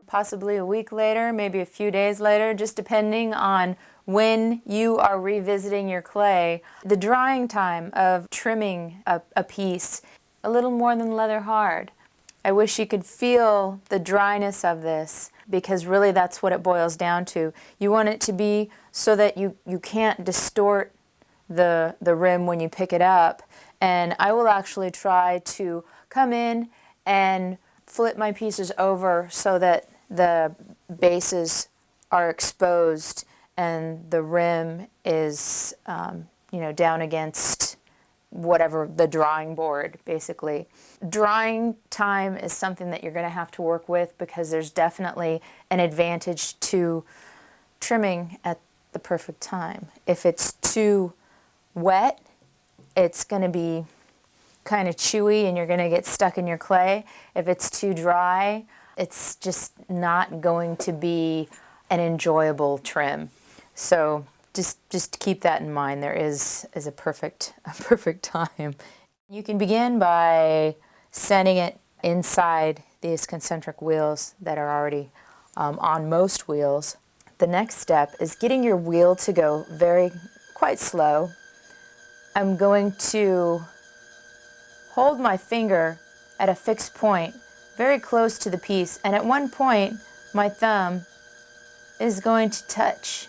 Possibly a week later, maybe a few days later, just depending on when you are revisiting your clay. The drying time of trimming a piece, a little more than leather hard. I wish you could feel the dryness of this, because really that's what it boils down to. You want it to be so that you can't distort the rim when you pick it up. And I will actually try to come in and flip my pieces over so that the bases are exposed and the rim is down against whatever the drawing board, basically. Drying time is something that you're going to have to work with, because there's definitely an advantage to trimming at the perfect time. If it's too wet, it's going to be kind of chewy and you're going to get stuck in your clay. If it's too dry, it's just not going to be an enjoyable trim. So just keep that in mind. There is a perfect time. You can begin by sending it inside these concentric wheels that are already on most wheels. The next step is getting your wheel to go quite slow. I'm going to hold my finger at a fixed point very close to the piece, and at one point my thumb is going to touch.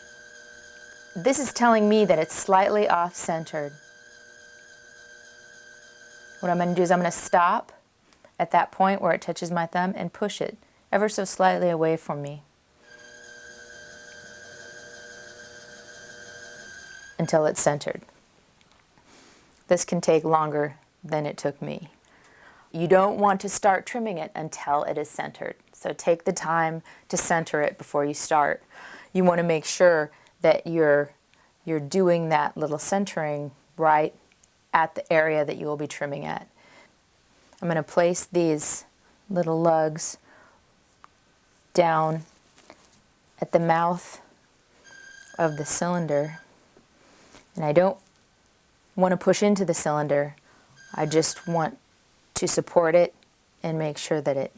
This is telling me that it's slightly off-centered. What I'm going to do is I'm going to stop at that point where it touches my thumb and push it ever so slightly away from me until it's centered. This can take longer than it took me. You don't want to start trimming it until it is centered. So take the time to center it before you start. You want to make sure that you're doing that little centering right at the area that you will be trimming at. I'm going to place these little lugs down at the mouth of the cylinder. And I don't want to push into the cylinder. I just want to support it and make sure that it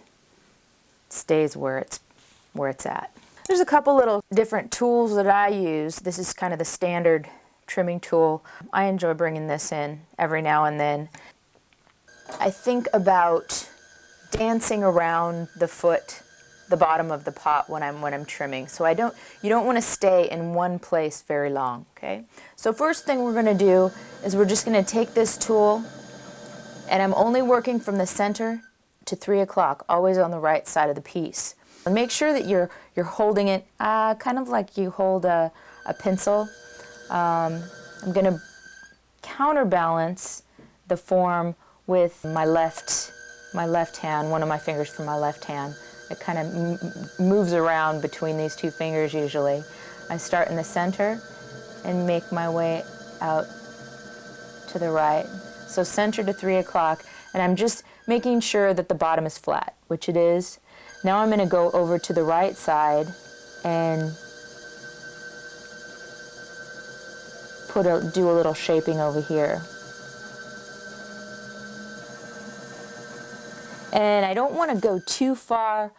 stays where it's at. There's a couple little different tools that I use. This is kind of the standard trimming tool. I enjoy bringing this in every now and then. I think about dancing around the foot, the bottom of the pot when I'm trimming. So you don't want to stay in one place very long, okay? So first thing we're going to do is we're just going to take this tool, and I'm only working from the center to 3 o'clock, always on the right side of the piece. And make sure that you're holding it kind of like you hold a pencil. I'm going to counterbalance the form with my left hand, one of my fingers from my left hand. It kind of moves around between these two fingers usually. I start in the center and make my way out to the right. So center to 3 o'clock, and I'm just making sure that the bottom is flat, which it is. Now I'm going to go over to the right side and do a little shaping over here. And I don't want to go too far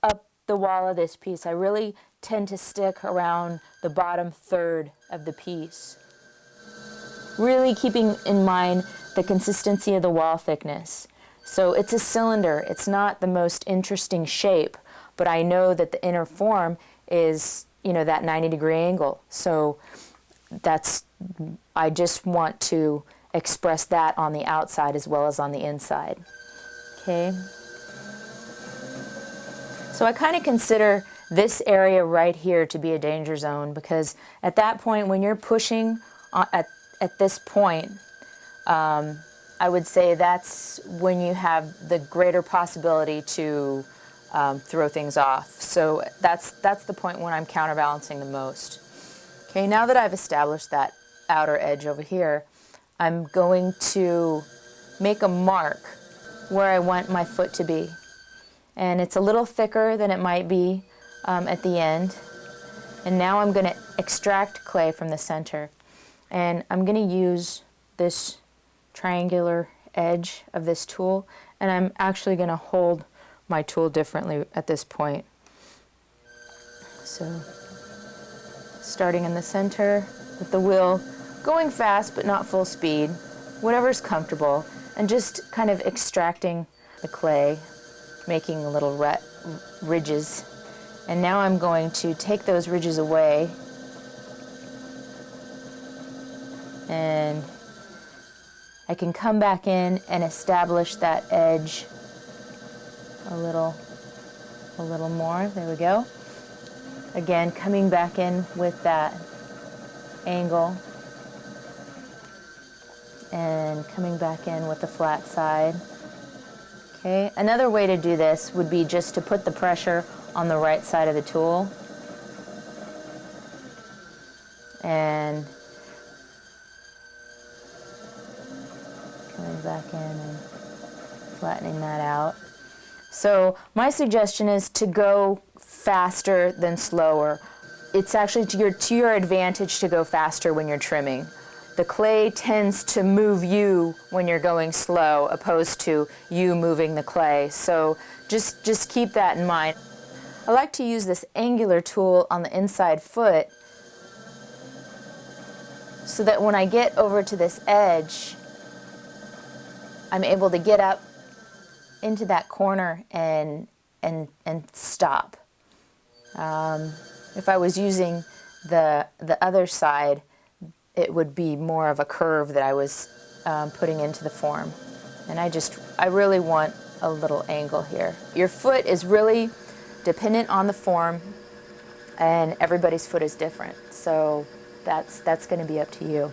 up the wall of this piece. I really tend to stick around the bottom third of the piece. Really keeping in mind the consistency of the wall thickness. So it's a cylinder. It's not the most interesting shape, but I know that the inner form is, that 90-degree angle. So I just want to express that on the outside as well as on the inside. Okay. So I kind of consider this area right here to be a danger zone, because at that point when you're pushing at this point, I would say that's when you have the greater possibility to throw things off. So that's the point when I'm counterbalancing the most. Okay, now that I've established that outer edge over here, I'm going to make a mark where I want my foot to be. And it's a little thicker than it might be at the end. And now I'm going to extract clay from the center. And I'm going to use this triangular edge of this tool, and I'm actually going to hold my tool differently at this point. So starting in the center with the wheel going fast but not full speed, whatever's comfortable, and just kind of extracting the clay, making little ridges. And now I'm going to take those ridges away, and I can come back in and establish that edge a little more. There we go. Again, coming back in with that angle and coming back in with the flat side. Okay, another way to do this would be just to put the pressure on the right side of the tool and coming back in and flattening that out. So my suggestion is to go faster than slower. It's actually to your advantage to go faster when you're trimming. The clay tends to move you when you're going slow, opposed to you moving the clay. So just keep that in mind. I like to use this angular tool on the inside foot so that when I get over to this edge, I'm able to get up into that corner and stop. If I was using the other side, it would be more of a curve that I was putting into the form. And I really want a little angle here. Your foot is really dependent on the form, and everybody's foot is different. So that's going to be up to you.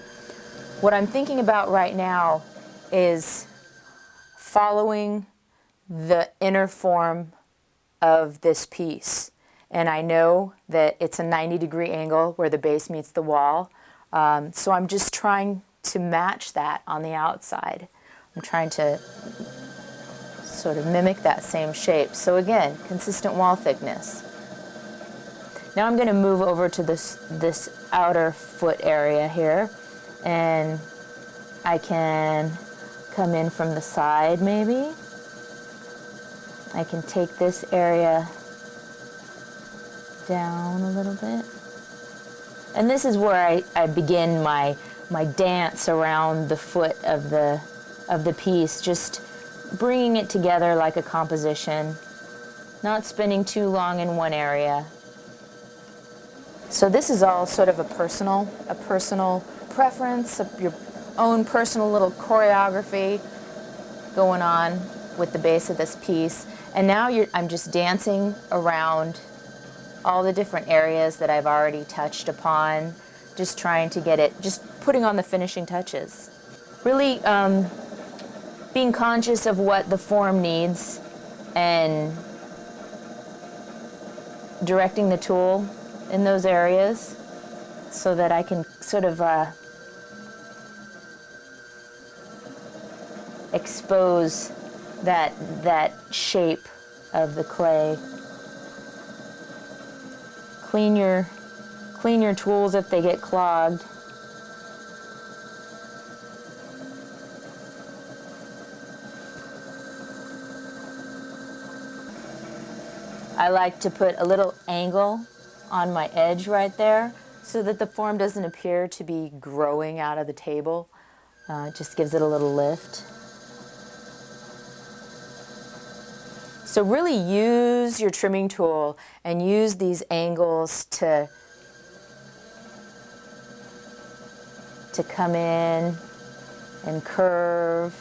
What I'm thinking about right now is following the inner form of this piece. And I know that it's a 90-degree angle where the base meets the wall. So I'm just trying to match that on the outside. I'm trying to sort of mimic that same shape. So again, consistent wall thickness. Now I'm going to move over to this outer foot area here, and I can come in from the side maybe. I can take this area down a little bit. And this is where I begin my dance around the foot of the piece, just bringing it together like a composition, not spending too long in one area. So this is all sort of a personal preference, your own personal little choreography going on with the base of this piece. And now I'm just dancing around all the different areas that I've already touched upon, just trying to get it, just putting on the finishing touches. Really being conscious of what the form needs and directing the tool in those areas so that I can sort of expose that shape of the clay. Clean your tools if they get clogged. I like to put a little angle on my edge right there so that the form doesn't appear to be growing out of the table. It just gives it a little lift. So really use your trimming tool and use these angles to come in and curve.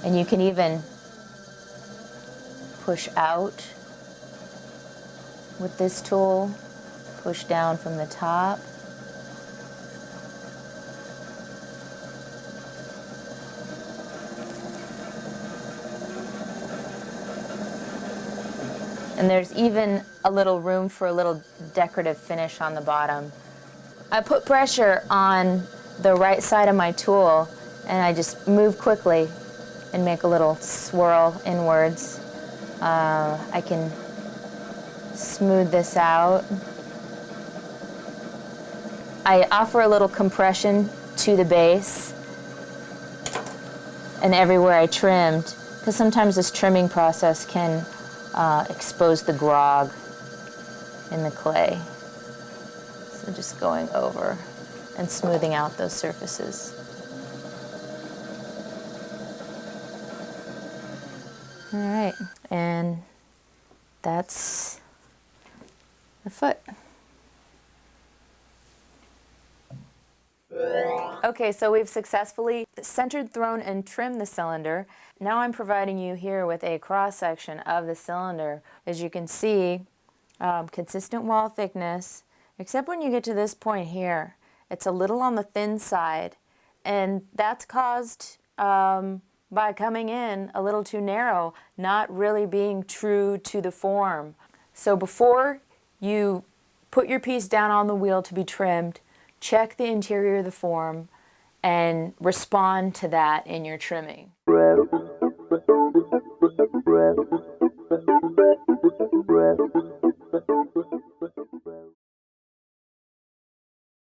And you can even push out with this tool, push down from the top. And there's even a little room for a little decorative finish on the bottom. I put pressure on the right side of my tool and I just move quickly and make a little swirl inwards. I can smooth this out I offer a little compression to the base and everywhere I trimmed, because sometimes this trimming process can expose the grog in the clay. So just going over and smoothing out those surfaces. All right, and that's the foot. Okay, so we've successfully centered, thrown, and trimmed the cylinder. Now I'm providing you here with a cross-section of the cylinder. As you can see, consistent wall thickness, except when you get to this point here. It's a little on the thin side, and that's caused by coming in a little too narrow, not really being true to the form. So before you put your piece down on the wheel to be trimmed, check the interior of the form and respond to that in your trimming.